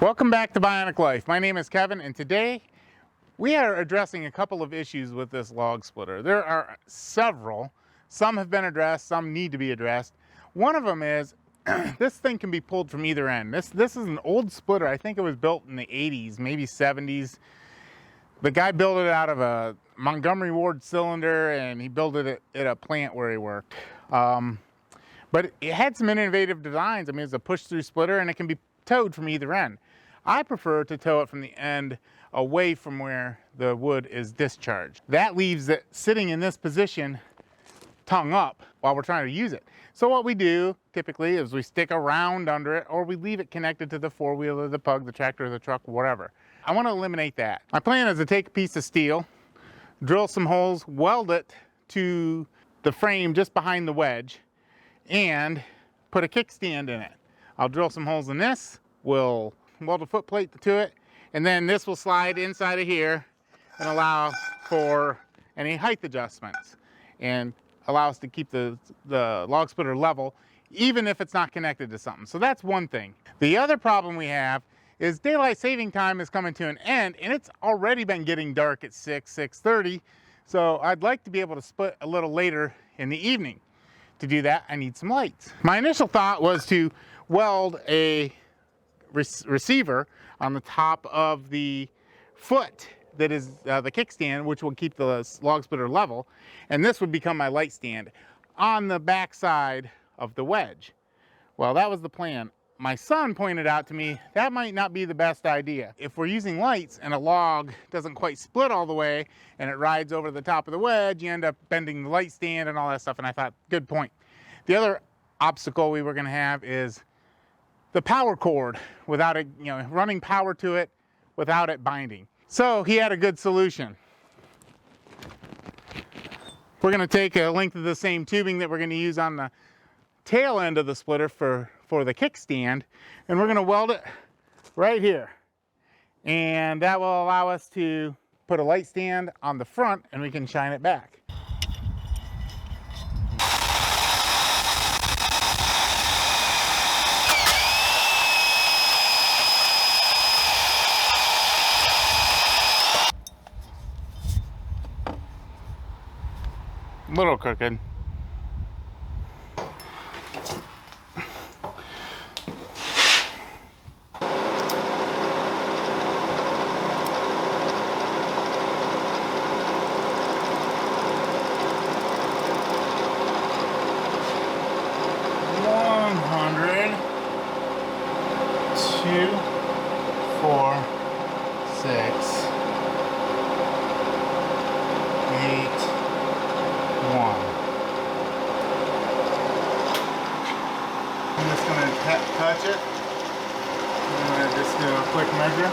Welcome back to Bionic Life. My name is Kevin, and today we are addressing a couple of issues with this log splitter. There are several. Some have been addressed, some need to be addressed. One of them is this thing can be pulled from either end. This is an old splitter. I think it was built in the 80s, maybe 70s. The guy built it out of a Montgomery Ward cylinder, and he built it at a plant where he worked. But it had some innovative designs. I mean, it's a push-through splitter, and it can be towed from either end. I prefer to tow it from the end away from where the wood is discharged. That leaves it sitting in this position, tongue up, while we're trying to use it. So what we do typically is we stick a round under it, or we leave it connected to the four-wheeler, the pug, the tractor, the truck, whatever. I want to eliminate that. My plan is to take a piece of steel, drill some holes, weld it to the frame just behind the wedge, and put a kickstand in it. I'll drill some holes in this, we'll weld a foot plate to it, and then this will slide inside of here and allow for any height adjustments and allow us to keep the log splitter level even if it's not connected to something. So that's one thing. The other problem we have is daylight saving time is coming to an end, and it's already been getting dark at 6:30, so I'd like to be able to split a little later in the evening. To do that, I need some lights. My initial thought was to weld a receiver on the top of the foot that is the kickstand, which will keep the log splitter level, and this would become my light stand on the back side of the wedge. Well, that was the plan. My son pointed out to me that might not be the best idea. If we're using lights and a log doesn't quite split all the way and it rides over the top of the wedge, you end up bending the light stand and all that stuff, and I thought, good point. The other obstacle we were going to have is the power cord without it, running power to it without it binding. So he had a good solution. We're going to take a length of the same tubing that we're going to use on the tail end of the splitter for the kickstand, and we're going to weld it right here. And that will allow us to put a light stand on the front, and we can shine it back. A little crooked. I'm just going to touch it. I'm going to just do a quick measure.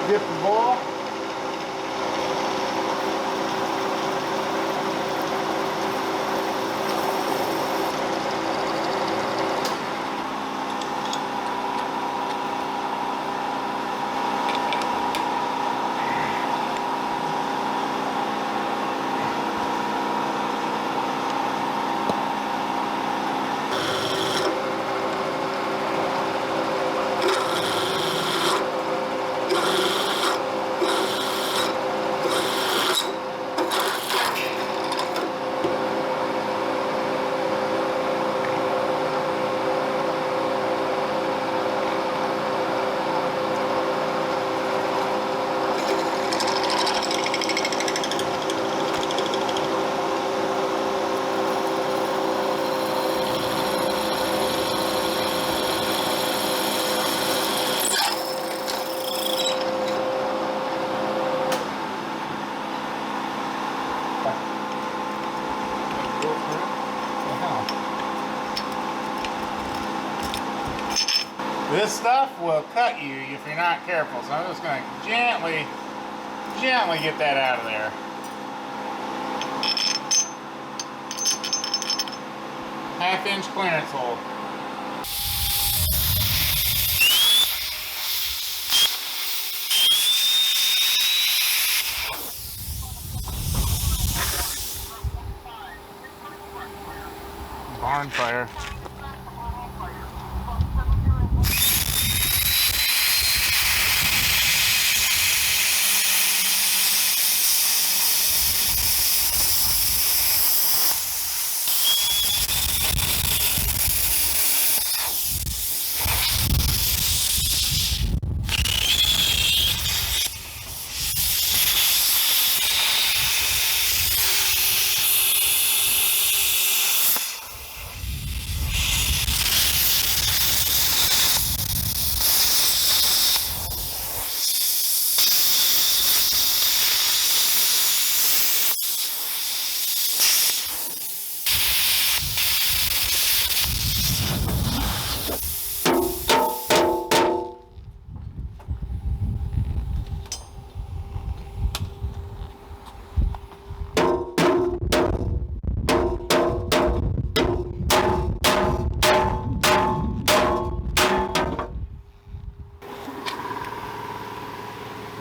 Dip the ball. This stuff will cut you if you're not careful, so I'm just going to gently get that out of there. Half-inch clearance hole.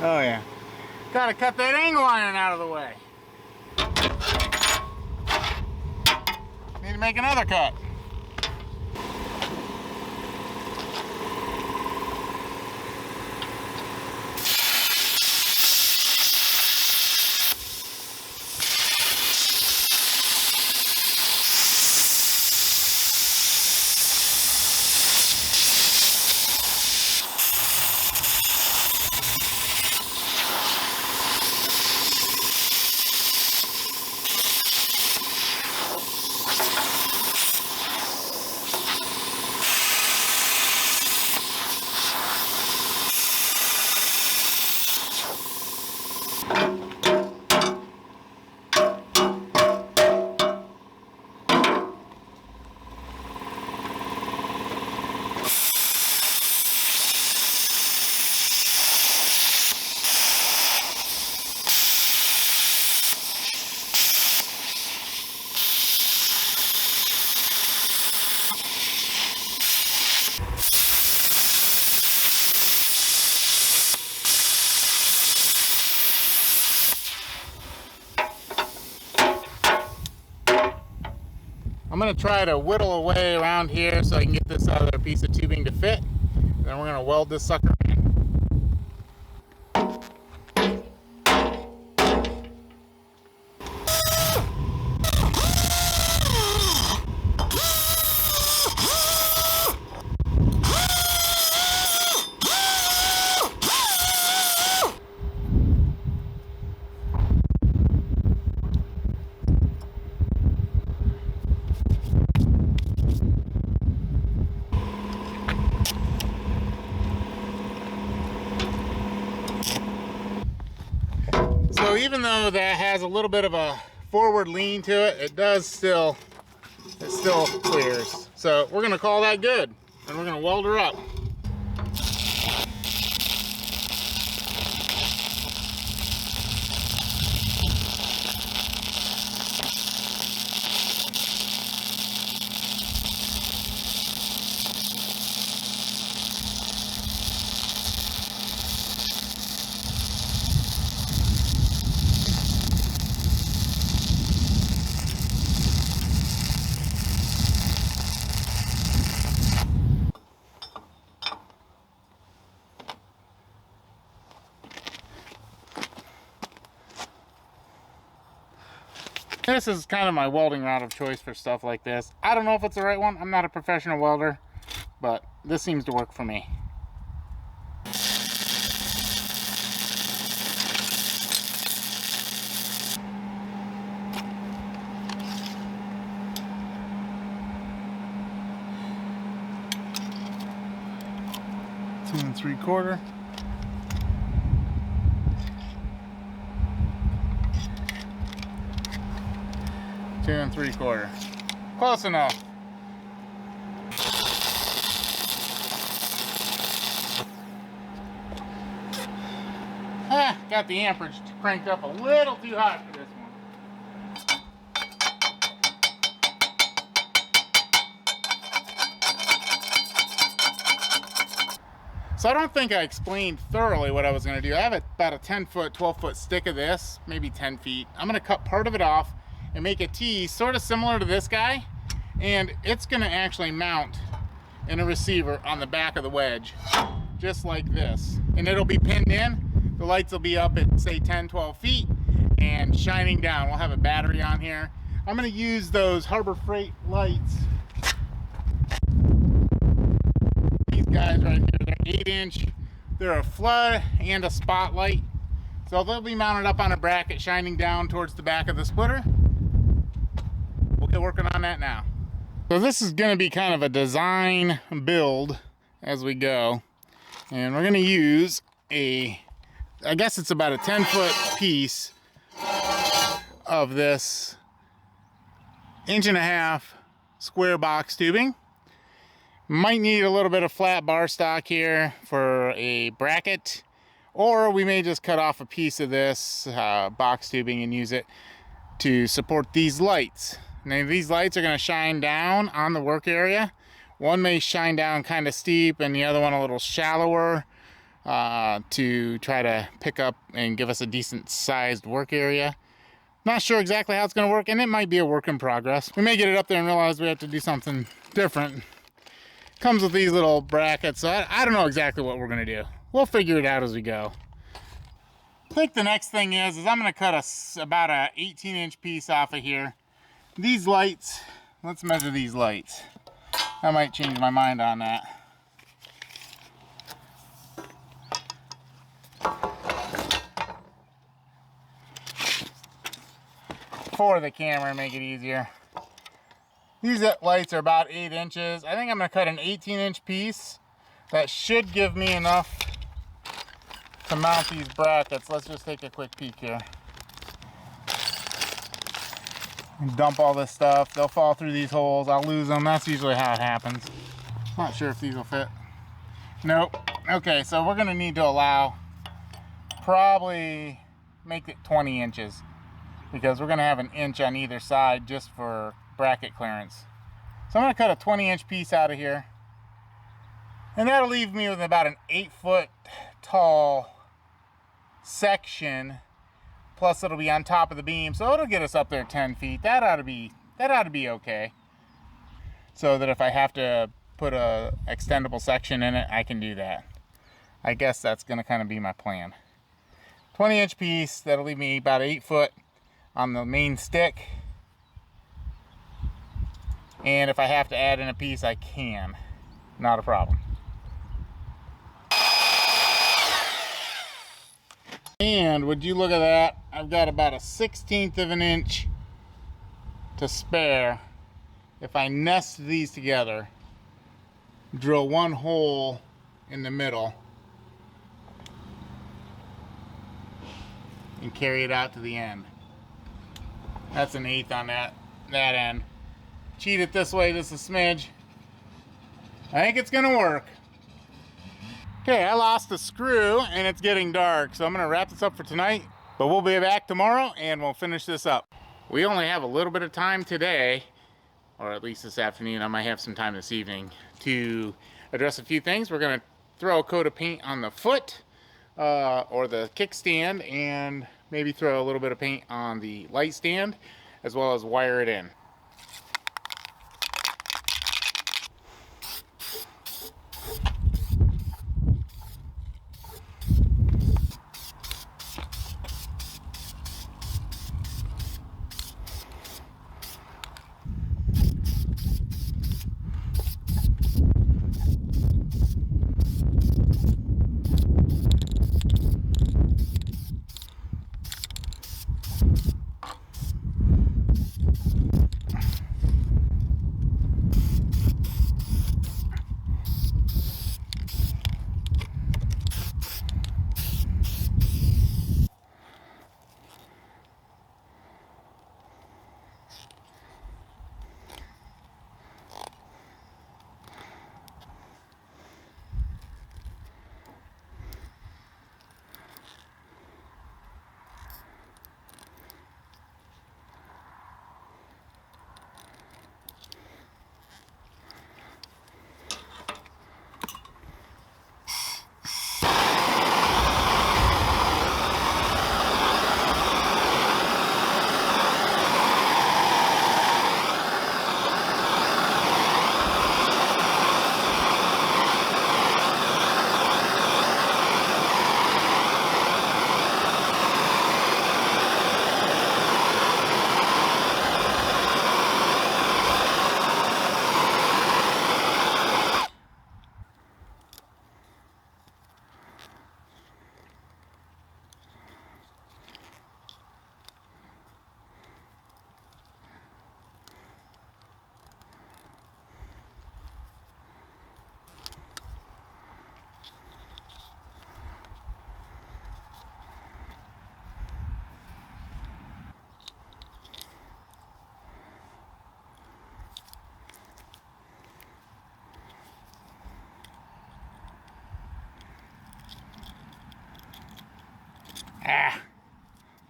Oh yeah. Gotta cut that angle iron out of the way. Need to make another cut. I'm going to try to whittle away around here so I can get this other piece of tubing to fit. Then we're going to weld this sucker in. So even though that has a little bit of a forward lean to it, it still clears. So we're gonna call that good, and we're gonna weld her up. This is kind of my welding rod of choice for stuff like this. I don't know if it's the right one. I'm not a professional welder, but this seems to work for me. Two and 3/4. 2 3/4. Close enough. Got the amperage cranked up a little too hot for this one. So I don't think I explained thoroughly what I was going to do. I have about a 10-foot, 12-foot stick of this, maybe 10 feet. I'm going to cut part of it off and make a T sort of similar to this guy, and it's going to actually mount in a receiver on the back of the wedge, just like this. And it'll be pinned in. The lights will be up at, say, 10, 12 feet and shining down. We'll have a battery on here. I'm going to use those Harbor Freight lights. These guys right here, they're 8-inch. They're a flood and a spotlight. So they'll be mounted up on a bracket shining down towards the back of the splitter. We'll get working on that now. So this is going to be kind of a design build as we go. And we're going to use I guess it's about a 10-foot piece of this 1.5-inch square box tubing. Might need a little bit of flat bar stock here for a bracket, or we may just cut off a piece of this box tubing and use it to support these lights. Now these lights are going to shine down on the work area. One may shine down kind of steep and the other one a little shallower to try to pick up and give us a decent sized work area. Not sure exactly how it's going to work, and it might be a work in progress. We may get it up there and realize we have to do something different. Comes with these little brackets, so I don't know exactly what we're going to do. We'll figure it out as we go. I think the next thing is I'm going to cut about a 18-inch piece off of here. These lights, let's measure these lights. I might change my mind on that. For the camera, make it easier. These lights are about 8 inches. I think I'm going to cut an 18-inch piece. That should give me enough to mount these brackets. Let's just take a quick peek here. And dump all this stuff. They'll fall through these holes. I'll lose them. That's usually how it happens. Not sure if these will fit. Nope. Okay, so we're going to need to allow probably make it 20 inches. Because we're going to have an inch on either side just for bracket clearance. So I'm going to cut a 20-inch piece out of here. And that'll leave me with about an 8-foot tall section. Plus it'll be on top of the beam, so it'll get us up there 10 feet. That ought to be okay. So that if I have to put a extendable section in it, I can do that. I guess that's going to kind of be my plan. 20-inch piece, that'll leave me about 8 foot on the main stick, and if I have to add in a piece, I can. Not a problem. And would you look at that, I've got about a 1/16 of an inch to spare. If I nest these together, drill one hole in the middle and carry it out to the end. That's an 1/8 on that end. Cheat it this way just a smidge. I think it's gonna work. Okay, I lost a screw and it's getting dark, so I'm gonna wrap this up for tonight, but we'll be back tomorrow and we'll finish this up. We only have a little bit of time today, or at least this afternoon. I might have some time this evening to address a few things. We're gonna throw a coat of paint on the foot or the kickstand, and maybe throw a little bit of paint on the light stand, as well as wire it in.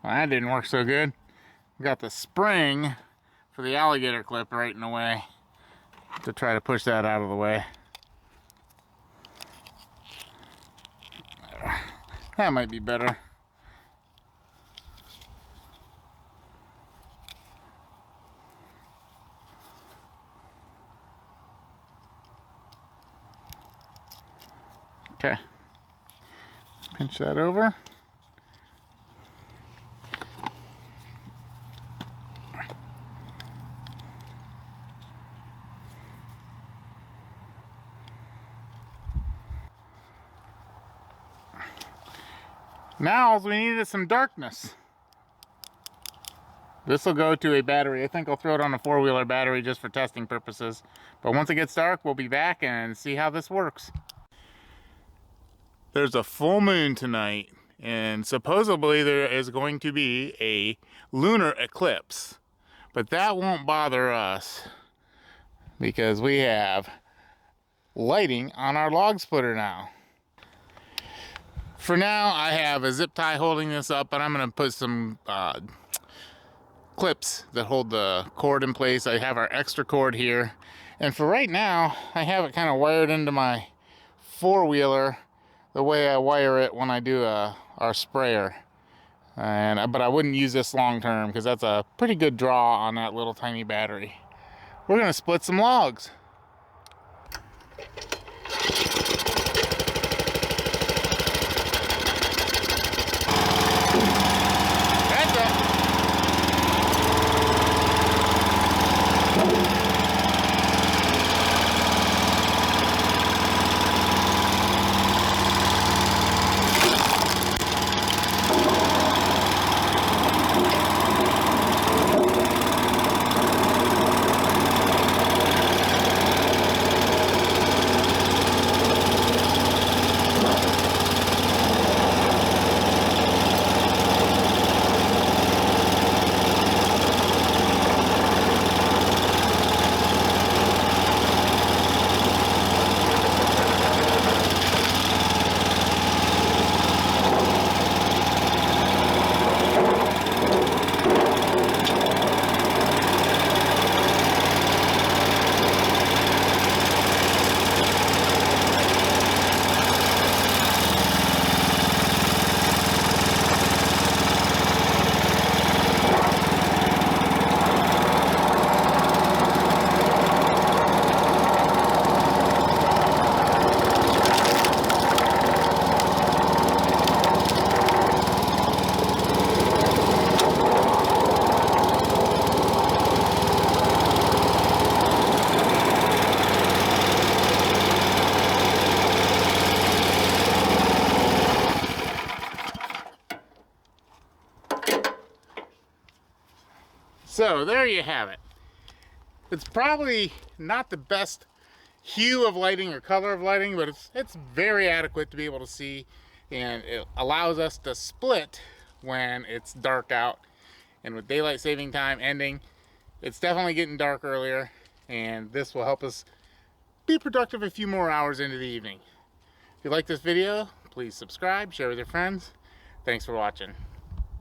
Well, that didn't work so good. We got the spring for the alligator clip right in the way to try to push that out of the way. That might be better. Okay. Pinch that over. Now all we need is some darkness. This will go to a battery. I think I'll throw it on a four-wheeler battery just for testing purposes. But once it gets dark, we'll be back and see how this works. There's a full moon tonight, and supposedly there is going to be a lunar eclipse. But that won't bother us because we have lighting on our log splitter now. For now, I have a zip tie holding this up, but I'm going to put some clips that hold the cord in place. I have our extra cord here. And for right now, I have it kind of wired into my four-wheeler the way I wire it when I do our sprayer. But I wouldn't use this long term because that's a pretty good draw on that little tiny battery. We're going to split some logs. So there you have it. It's probably not the best hue of lighting or color of lighting, but it's very adequate to be able to see, and it allows us to split when it's dark out. And with daylight saving time ending, it's definitely getting dark earlier, and this will help us be productive a few more hours into the evening. If you like this video, please subscribe, share with your friends. Thanks for watching.